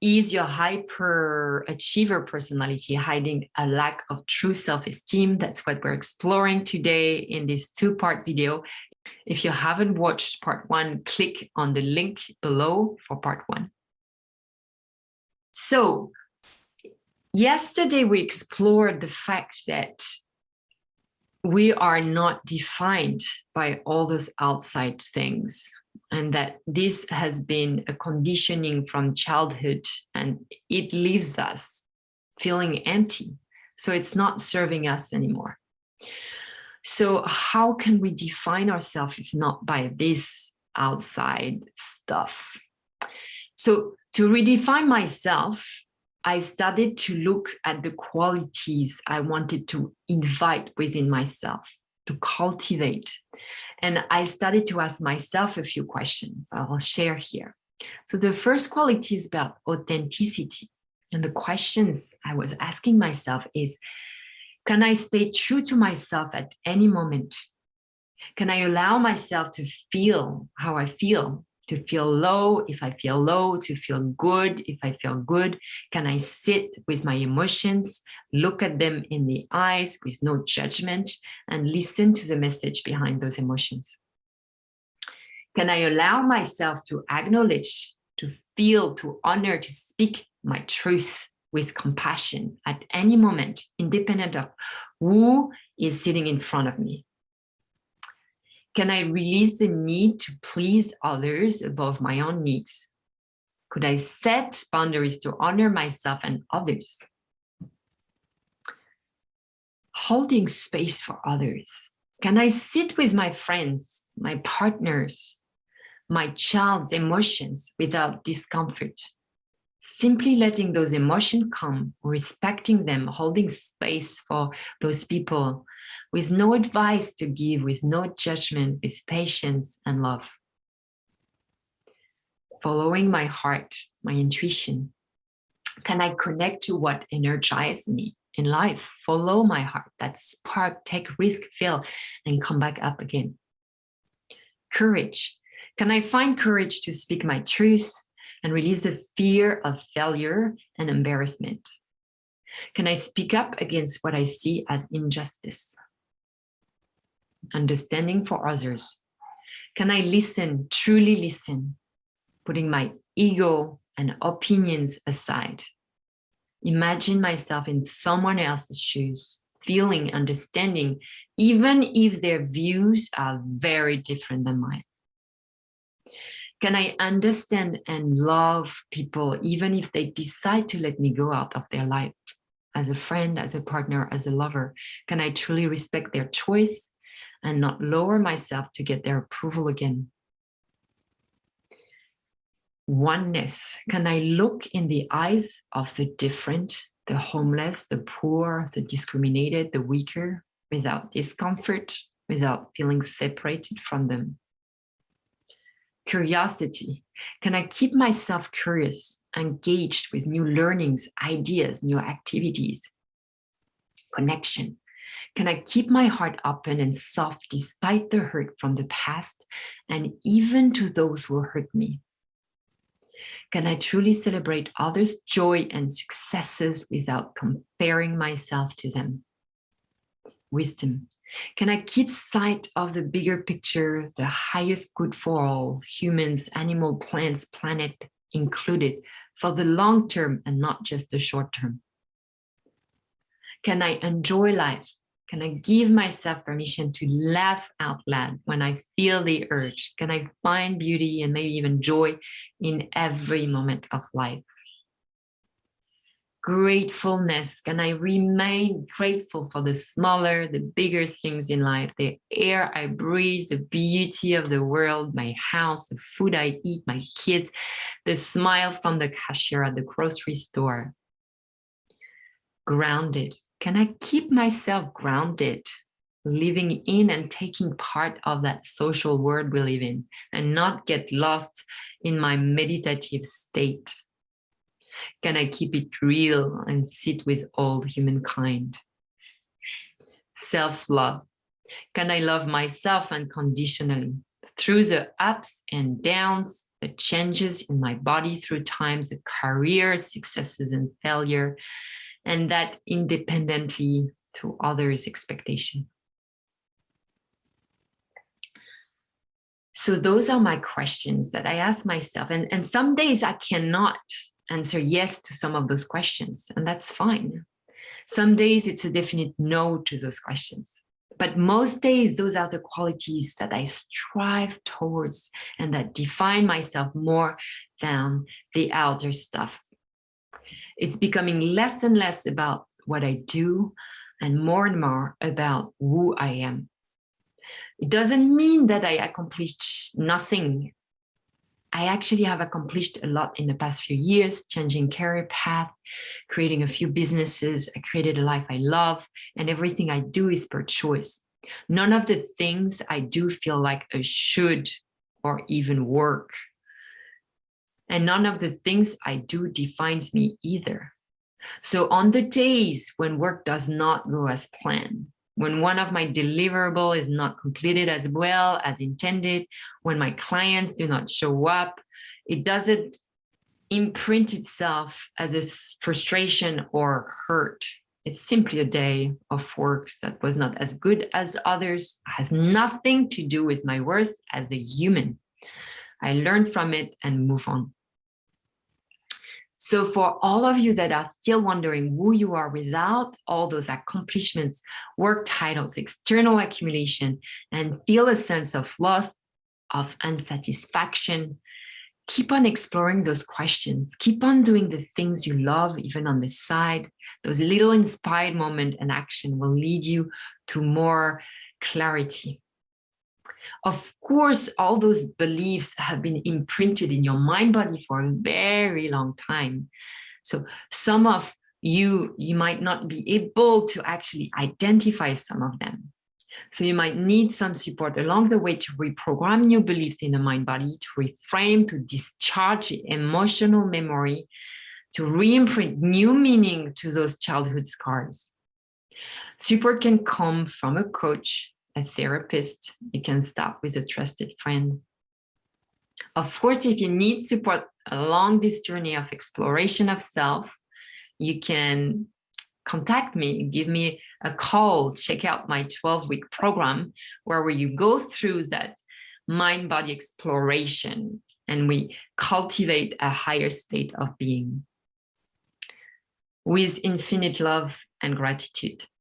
Is your hyperachiever personality hiding a lack of true self-esteem? That's what we're exploring today in this two-part video. If you haven't watched part one, click on the link below for part one. So yesterday we explored the fact that we are not defined by all those outside things, and that this has been a conditioning from childhood and it leaves us feeling empty. So it's not serving us anymore. So how can we define ourselves if not by this outside stuff? So to redefine myself, I started to look at the qualities I wanted to invite within myself, to cultivate. And I started to ask myself a few questions I'll share here. So the first quality is about authenticity. And the questions I was asking myself is, can I stay true to myself at any moment? Can I allow myself to feel how I feel? To feel low if I feel low, to feel good if I feel good? Can I sit with my emotions, look at them in the eyes with no judgment, and listen to the message behind those emotions? Can I allow myself to acknowledge, to feel, to honor, to speak my truth with compassion at any moment, independent of who is sitting in front of me? Can I release the need to please others above my own needs? Could I set boundaries to honor myself and others? Holding space for others. Can I sit with my friends, my partners, my child's emotions without discomfort? Simply letting those emotions come, respecting them, holding space for those people, with no advice to give, with no judgment, with patience and love. Following my heart, my intuition. Can I connect to what energizes me in life? Follow my heart, that spark, take risk, fail, and come back up again. Courage. Can I find courage to speak my truth and release the fear of failure and embarrassment? Can I speak up against what I see as injustice? Understanding for others. Can I listen, truly listen, putting my ego and opinions aside? Imagine myself in someone else's shoes, feeling, understanding, even if their views are very different than mine. Can I understand and love people even if they decide to let me go out of their life? As a friend, as a partner, as a lover, can I truly respect their choice and not lower myself to get their approval again? Oneness. Can I look in the eyes of the different, the homeless, the poor, the discriminated, the weaker, without discomfort, without feeling separated from them? Curiosity. Can I keep myself curious, engaged with new learnings, ideas, new activities? Connection. Can I keep my heart open and soft despite the hurt from the past and even to those who hurt me? Can I truly celebrate others' joy and successes without comparing myself to them? Wisdom. Can I keep sight of the bigger picture, the highest good for all, humans, animal, plants, planet included, for the long term and not just the short term? Can I enjoy life? Can I give myself permission to laugh out loud when I feel the urge? Can I find beauty and maybe even joy in every moment of life? Gratefulness. Can I remain grateful for the smaller, the bigger things in life? The air I breathe, the beauty of the world, my house, the food I eat, my kids, the smile from the cashier at the grocery store. Grounded. Can I keep myself grounded, living in and taking part of that social world we live in, and not get lost in my meditative state? Can I keep it real and sit with all humankind? Self-love. Can I love myself unconditionally through the ups and downs, the changes in my body through times, the career successes and failure, and that independently to others' expectation. So those are my questions that I ask myself. And some days I cannot answer yes to some of those questions, and that's fine. Some days it's a definite no to those questions. But most days, those are the qualities that I strive towards and that define myself more than the outer stuff. It's becoming less and less about what I do and more about who I am. It doesn't mean that I accomplished nothing. I actually have accomplished a lot in the past few years, changing career path, creating a few businesses. I created a life I love, and everything I do is per choice. None of the things I do feel like I should or even work. And none of the things I do defines me either. So on the days when work does not go as planned, when one of my deliverables is not completed as well as intended, when my clients do not show up, it doesn't imprint itself as a frustration or hurt. It's simply a day of work that was not as good as others, has nothing to do with my worth as a human. I learn from it and move on. So for all of you that are still wondering who you are without all those accomplishments, work titles, external accumulation, and feel a sense of loss, of unsatisfaction, keep on exploring those questions. Keep on doing the things you love, even on the side. Those little inspired moments and action will lead you to more clarity. Of course, all those beliefs have been imprinted in your mind body for a very long time. So some of you might not be able to actually identify some of them. So you might need some support along the way to reprogram new beliefs in the mind body, to reframe, to discharge emotional memory, to re-imprint new meaning to those childhood scars. Support can come from a coach, a therapist. You can start with a trusted friend. Of course, if you need support along this journey of exploration of self, you can contact me, give me a call, check out my 12-week program where you go through that mind-body exploration and we cultivate a higher state of being. With infinite love and gratitude.